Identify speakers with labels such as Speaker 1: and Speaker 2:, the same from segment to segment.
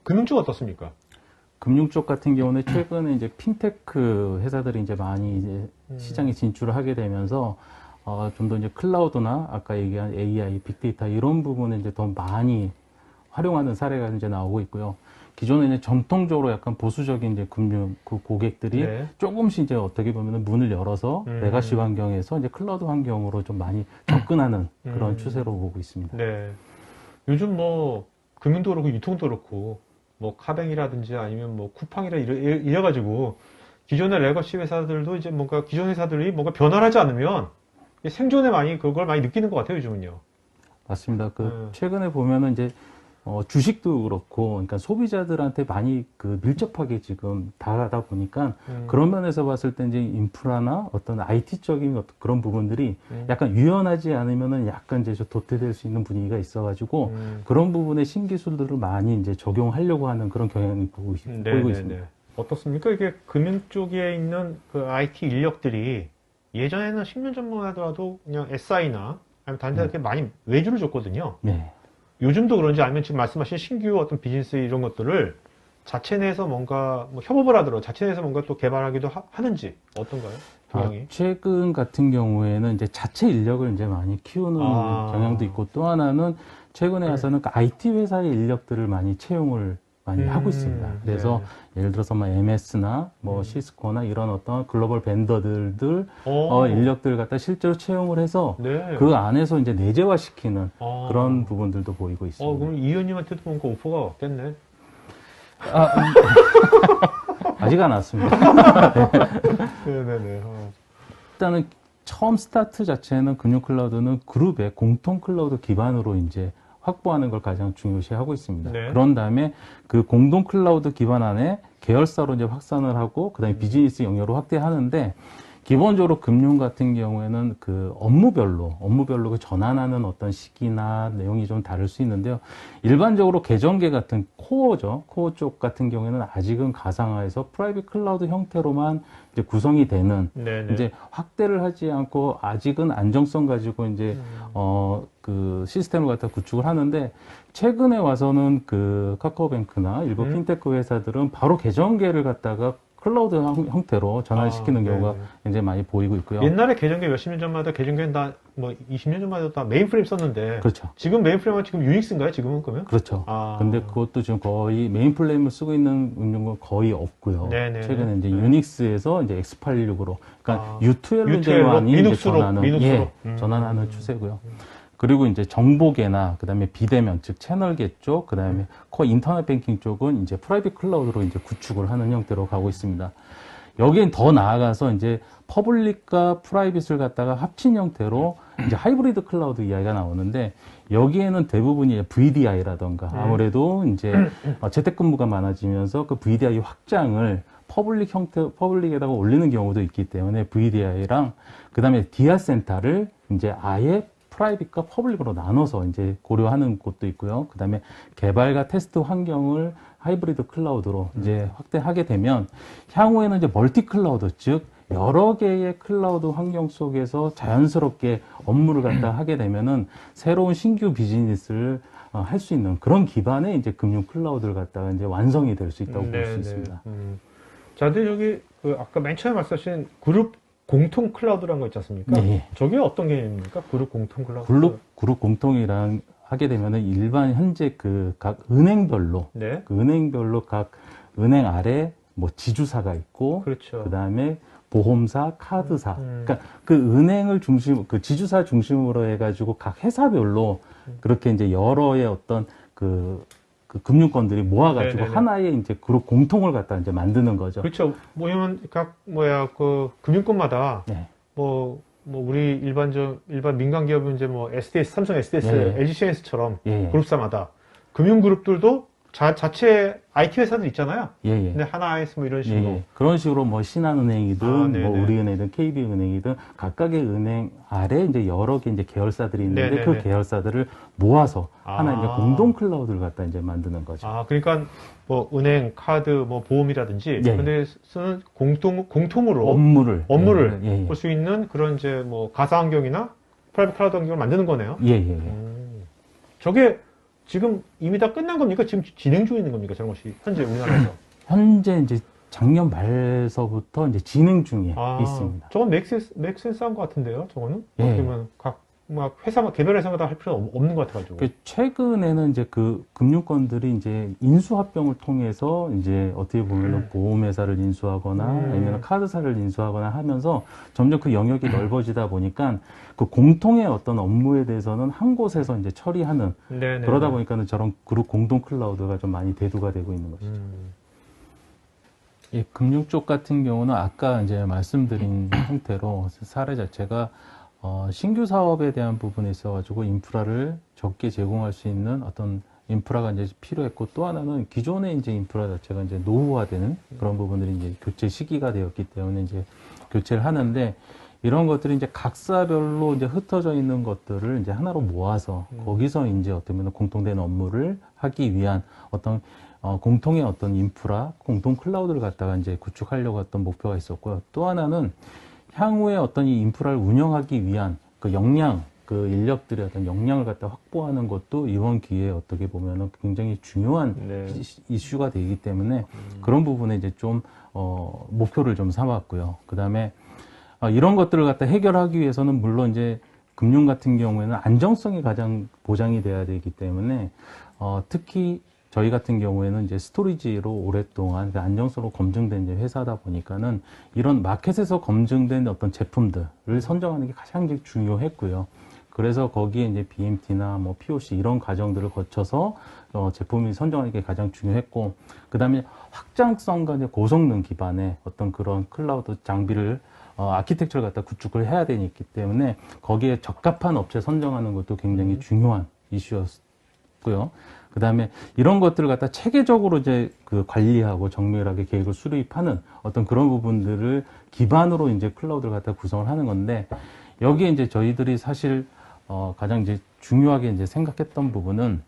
Speaker 1: 금융 쪽 어떻습니까?
Speaker 2: 금융 쪽 같은 경우는 최근에 이제 핀테크 회사들이 이제 많이 이제 시장에 진출을 하게 되면서 좀 더 이제 클라우드나 아까 얘기한 AI, 빅데이터 이런 부분을 이제 더 많이 활용하는 사례가 이제 나오고 있고요. 기존에 이제 전통적으로 약간 보수적인 이제 금융 그 고객들이
Speaker 1: 네.
Speaker 2: 조금씩 이제 어떻게 보면은 문을 열어서 레가시 환경에서 이제 클라우드 환경으로 좀 많이 접근하는 그런 추세로 보고 있습니다.
Speaker 1: 네. 요즘 뭐 금융도 그렇고 유통도 그렇고 뭐 카뱅이라든지 아니면 뭐 쿠팡이라 이래가지고 기존의 레거시 회사들도 이제 뭔가 기존 회사들이 뭔가 변화를 하지 않으면 생존에 많이 그걸 많이 느끼는 것 같아요, 요즘은요.
Speaker 2: 맞습니다. 최근에 보면은 이제 주식도 그렇고, 그러니까 소비자들한테 많이 밀접하게 지금 다가다 보니까 그런 면에서 봤을 때 이제 인프라나 어떤 IT적인 그런 부분들이 약간 유연하지 않으면은 약간 이제 도태될 수 있는 분위기가 있어가지고 그런 부분에 신기술들을 많이 이제 적용하려고 하는 그런 경향이 보이고 있습니다.
Speaker 1: 어떻습니까? 이게 금융 쪽에 있는 그 IT 인력들이 예전에는 10년 전만 하더라도 그냥 SI나 아니면 다른 데한테 많이 외주를 줬거든요.
Speaker 2: 네.
Speaker 1: 요즘도 그런지 아니면 지금 말씀하신 신규 어떤 비즈니스 이런 것들을 자체 내에서 뭔가 뭐 협업을 하더라도 자체 내에서 뭔가 또 개발하기도 하는지 어떤가요? 경향이?
Speaker 2: 최근 같은 경우에는 이제 자체 인력을 이제 많이 키우는 경향도 있고 또 하나는 최근에 와서는 IT 회사의 인력들을 많이 채용을 많이 하고 있습니다. 그래서 예를 들어서 뭐 MS나 뭐 시스코나 이런 어떤 글로벌 벤더들 인력들 갖다 실제로 채용을 해서 그 안에서 이제 내재화 시키는 그런 부분들도 보이고 있습니다.
Speaker 1: 그럼 이 의원님한테도 뭔가 오퍼가 왔겠네.
Speaker 2: 아직 안 왔습니다.
Speaker 1: 네네네.
Speaker 2: 일단은 처음 스타트 자체는 금융 클라우드는 그룹의 공통 클라우드 기반으로 이제 확보하는 걸 가장 중요시하고 있습니다.
Speaker 1: 네.
Speaker 2: 그런 다음에 그 공동 클라우드 기반 안에 계열사로 이제 확산을 하고 그다음에 비즈니스 영역으로 확대하는데 기본적으로 금융 같은 경우에는 그 업무별로 그 전환하는 어떤 시기나 내용이 좀 다를 수 있는데요. 일반적으로 계정계 같은 코어 쪽 같은 경우에는 아직은 가상화해서 프라이빗 클라우드 형태로만 이제 구성이 되는 이제 확대를 하지 않고 아직은 안정성 가지고 이제 그 시스템을 갖다 구축을 하는데 최근에 와서는 그 카카오뱅크나 일부 핀테크 회사들은 바로 계정계를 갖다가 클라우드 형태로 전환시키는 경우가 굉장히 많이 보이고 있고요.
Speaker 1: 옛날에 계정계 몇십 년 전마다 계정계는 다 뭐 20년 전마다 다 메인프레임 썼는데
Speaker 2: 그렇죠.
Speaker 1: 지금 메인프레임은 지금 유닉스인가요? 지금은 그러면?
Speaker 2: 그렇죠. 근데 그것도 지금 거의 메인프레임을 쓰고 있는 운영은 거의 없고요. 최근에 이제 유닉스에서 이제 X86으로 그러니까 U2L로 이제 많이 전환하는 추세고요. 그리고 이제 정보계나 그다음에 비대면 즉 채널계 쪽 그다음에 코어 인터넷 뱅킹 쪽은 이제 프라이빗 클라우드로 이제 구축을 하는 형태로 가고 있습니다. 여기엔 더 나아가서 이제 퍼블릭과 프라이빗을 갖다가 합친 형태로 이제 하이브리드 클라우드 이야기가 나오는데 여기에는 대부분이 VDI라던가 아무래도 이제 재택근무가 많아지면서 그 VDI 확장을 퍼블릭에다가 올리는 경우도 있기 때문에 VDI랑 그다음에 디아 센터를 이제 아예 프라이빗과 퍼블릭으로 나눠서 이제 고려하는 곳도 있고요. 그 다음에 개발과 테스트 환경을 하이브리드 클라우드로 이제 확대하게 되면 향후에는 이제 멀티 클라우드, 즉 여러 개의 클라우드 환경 속에서 자연스럽게 업무를 갖다 하게 되면은 새로운 신규 비즈니스를 할 수 있는 그런 기반의 이제 금융 클라우드를 갖다가 이제 완성이 될 수 있다고 볼 수 있습니다.
Speaker 1: 자, 근데 여기 그 아까 맨 처음에 말씀하신 그룹 공통 클라우드라는 거 있지 않습니까?
Speaker 2: 네.
Speaker 1: 저게 어떤 개념입니까? 그룹 공통 클라우드?
Speaker 2: 그룹 공통이랑 하게 되면은 일반 현재 그 각 은행별로 그 은행별로 각 은행 아래 뭐 지주사가 있고
Speaker 1: 그렇죠.
Speaker 2: 그다음에 보험사, 카드사. 그러니까 그 은행을 그 지주사 중심으로 해가지고 각 회사별로 그렇게 이제 여러의 어떤 그 금융권들이 모아가지고 하나의 이제 그룹 공통을 갖다 이제 만드는 거죠.
Speaker 1: 그렇죠. 뭐냐면 그 금융권마다 우리 일반 민간 기업은 이제 뭐 SDS, 삼성 SDS, LGCNS처럼 그룹사마다 금융그룹들도 자체 IT 회사들 있잖아요. 근데 하나에서 뭐 이런 식으로.
Speaker 2: 그런 식으로 뭐 신한은행이든 뭐 우리은행이든 KB은행이든 각각의 은행 아래 이제 여러 개 이제 계열사들이 있는데 그 계열사들을 모아서 하나 이제 공동 클라우드를 갖다 이제 만드는 거죠.
Speaker 1: 그러니까 뭐 은행, 카드, 뭐 보험이라든지 근데 쓰는 공통으로 업무를 볼 수 있는 그런 이제 뭐 가상 환경이나 프라이빗 클라우드 환경을 만드는 거네요.
Speaker 2: 예.
Speaker 1: 저게 지금 이미 다 끝난 겁니까? 지금 진행 중에 있는 겁니까? 저런 것이 현재 우리나라에서?
Speaker 2: 현재 이제 작년 말서부터 이제 진행 중에 있습니다.
Speaker 1: 저건 맥센스한 것 같은데요, 저거는?
Speaker 2: 예.
Speaker 1: 어떻게 보면 막 회사만, 개별 회사마다 할 필요는 없는 것 같아가지고.
Speaker 2: 최근에는 이제 그 금융권들이 이제 인수합병을 통해서 이제 어떻게 보면 보험회사를 인수하거나 아니면 카드사를 인수하거나 하면서 점점 그 영역이 넓어지다 보니까 그 공통의 어떤 업무에 대해서는 한 곳에서 이제 처리하는
Speaker 1: 네네네.
Speaker 2: 그러다 보니까는 저런 그룹 공동 클라우드가 좀 많이 대두가 되고 있는 것이죠.
Speaker 3: 이 금융 쪽 같은 경우는 아까 이제 말씀드린 형태로 사례 자체가 신규 사업에 대한 부분에 있어가지고 인프라를 적게 제공할 수 있는 어떤 인프라가 이제 필요했고 또 하나는 기존의 이제 인프라 자체가 이제 노후화되는 그런 부분들이 이제 교체 시기가 되었기 때문에 이제 교체를 하는데 이런 것들이 이제 각사별로 이제 흩어져 있는 것들을 이제 하나로 모아서 거기서 이제 어떻게 보면 공통된 업무를 하기 위한 어떤 공통의 어떤 인프라, 공통 클라우드를 갖다가 이제 구축하려고 했던 목표가 있었고요. 또 하나는 향후에 어떤 이 인프라를 운영하기 위한 그 역량, 그 인력들의 어떤 역량을 갖다 확보하는 것도 이번 기회에 어떻게 보면은 굉장히 중요한 이슈가 되기 때문에 그런 부분에 이제 좀, 목표를 좀 삼았고요. 그 다음에, 이런 것들을 갖다 해결하기 위해서는 물론 이제 금융 같은 경우에는 안정성이 가장 보장이 돼야 되기 때문에, 특히 저희 같은 경우에는 이제 스토리지로 오랫동안 안정성으로 검증된 이제 회사다 보니까는 이런 마켓에서 검증된 어떤 제품들을 선정하는 게 가장 이제 중요했고요. 그래서 거기에 이제 BMT나 뭐 POC 이런 과정들을 거쳐서 제품이 선정하는 게 가장 중요했고, 그 다음에 확장성과 이제 고성능 기반의 어떤 그런 클라우드 장비를 아키텍처를 갖다 구축을 해야 되기 때문에 거기에 적합한 업체 선정하는 것도 굉장히 중요한 이슈였고요. 그 다음에 이런 것들을 갖다 체계적으로 이제 그 관리하고 정밀하게 계획을 수립하는 어떤 그런 부분들을 기반으로 이제 클라우드를 갖다 구성을 하는 건데 여기에 이제 저희들이 사실 가장 이제 중요하게 이제 생각했던 부분은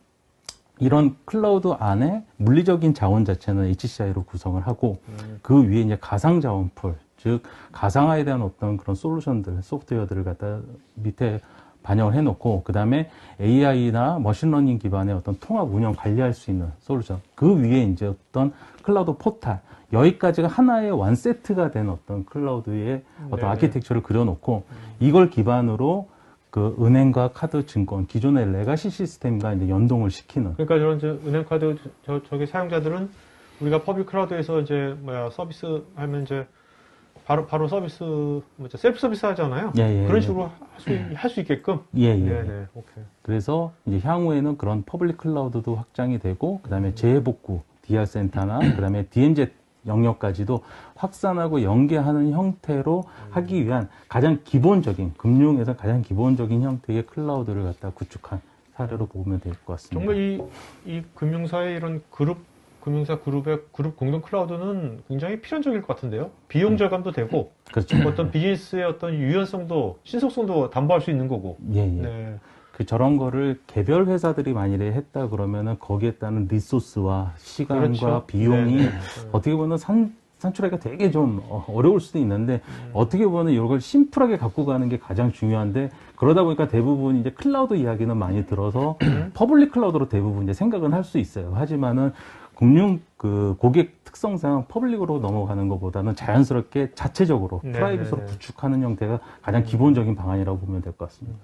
Speaker 3: 이런 클라우드 안에 물리적인 자원 자체는 HCI로 구성을 하고 그 위에 이제 가상 자원 풀, 즉 가상화에 대한 어떤 그런 솔루션들, 소프트웨어들을 갖다 밑에 반영을 해놓고 그 다음에 AI나 머신러닝 기반의 어떤 통합 운영 관리할 수 있는 솔루션 그 위에 이제 어떤 클라우드 포탈 여기까지가 하나의 완 세트가 된 어떤 클라우드의 어떤 아키텍처를 그려놓고 이걸 기반으로 그 은행과 카드 증권 기존의 레가시 시스템과 이제 연동을 시키는
Speaker 1: 그러니까 저런 이제 은행 카드 저기 사용자들은 우리가 퍼블릭 클라우드에서 이제 서비스 하면 이제 바로 서비스, 셀프 서비스 하잖아요. 그런 식으로 할 수 있게끔.
Speaker 2: 네네. 오케이. 그래서 이제 향후에는 그런 퍼블릭 클라우드도 확장이 되고, 그 다음에 재해복구, DR 센터나, 그 다음에 DMZ 영역까지도 확산하고 연계하는 형태로 하기 위한 가장 기본적인, 금융에서 가장 기본적인 형태의 클라우드를 갖다 구축한 사례로 보면 될 것 같습니다.
Speaker 1: 정말 이 금융사의 이런 금융사 그룹의 그룹 공동 클라우드는 굉장히 필연적일 것 같은데요. 비용 절감도 되고,
Speaker 2: 그렇죠.
Speaker 1: 어떤 비즈니스의 어떤 유연성도, 신속성도 담보할 수 있는 거고.
Speaker 2: 네. 저런 거를 개별 회사들이 만일에 했다 그러면은 거기에 따른 리소스와 시간과
Speaker 1: 그렇죠.
Speaker 2: 비용이 어떻게 보면 산출하기가 되게 좀 어려울 수도 있는데 어떻게 보면 이걸 심플하게 갖고 가는 게 가장 중요한데 그러다 보니까 대부분 이제 클라우드 이야기는 많이 들어서 퍼블릭 클라우드로 대부분 이제 생각은 할 수 있어요. 하지만은 금융 그 고객 특성상 퍼블릭으로 넘어가는 것보다는 자연스럽게 자체적으로 프라이빗으로 구축하는 형태가 가장 기본적인 방안이라고 보면 될 것 같습니다.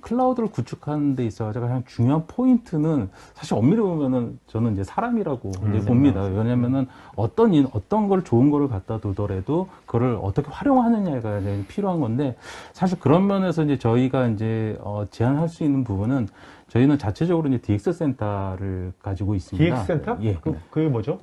Speaker 2: 클라우드를 구축하는 데 있어서 가장 중요한 포인트는 사실 엄밀히 보면은 저는 이제 사람이라고 이제 봅니다. 왜냐면은 어떤 걸 좋은 거를 갖다 두더라도 그걸 어떻게 활용하느냐가 필요한 건데 사실 그런 면에서 이제 저희가 이제 제안할 수 있는 부분은 저희는 자체적으로 이제 DX 센터를 가지고 있습니다.
Speaker 1: DX 센터?
Speaker 2: 예.
Speaker 1: 그게 뭐죠?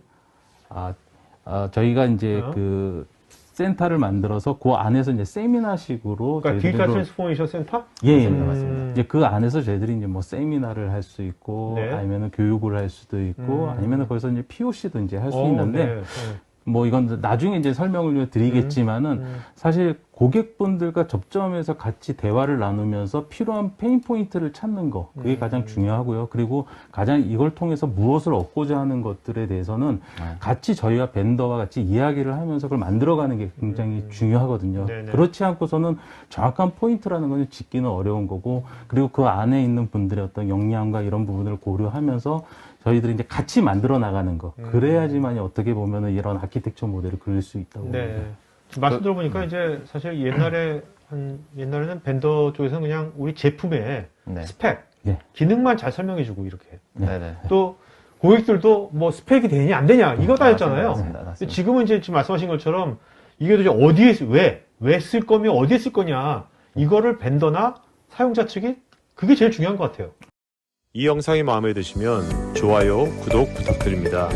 Speaker 2: 저희가 이제 그 센터를 만들어서 그 안에서 이제 세미나식으로
Speaker 1: 그러니까 디지털 트랜스포메이션 센터?
Speaker 2: 예, 맞습니다. 이제 그 안에서 저희들이 이제 뭐 세미나를 할 수 있고 아니면은 교육을 할 수도 있고 아니면은 거기서 이제 POC도 이제 할 수 있는데 뭐 이건 나중에 이제 설명을 드리겠지만은 사실
Speaker 3: 고객분들과 접점해서 같이 대화를 나누면서 필요한 페인 포인트를 찾는 거, 그게 가장 중요하고요. 그리고 가장 이걸 통해서 무엇을 얻고자 하는 것들에 대해서는 같이 저희와 벤더와 같이 이야기를 하면서 그걸 만들어가는 게 굉장히 중요하거든요. 네네. 그렇지 않고서는 정확한 포인트라는 건 짓기는 어려운 거고, 그리고 그 안에 있는 분들의 어떤 역량과 이런 부분을 고려하면서 저희들이 이제 같이 만들어 나가는 거, 그래야지만이 어떻게 보면은 이런 아키텍처 모델을 그릴 수 있다고 봅니다.
Speaker 1: 말씀 들어보니까 이제 사실 옛날에는 벤더 쪽에서는 그냥 우리 제품의 스펙, 기능만 잘 설명해주고 이렇게. 또 고객들도 뭐 스펙이 되냐 안 되냐 이거 다였잖아요. 맞습니다. 지금은 이제 지금 말씀하신 것처럼 이게 도대체 어디에 왜 쓸 거면 어디에 쓸 거냐 이거를 벤더나 사용자 측이 그게 제일 중요한 것 같아요.
Speaker 4: 이 영상이 마음에 드시면 좋아요, 구독 부탁드립니다.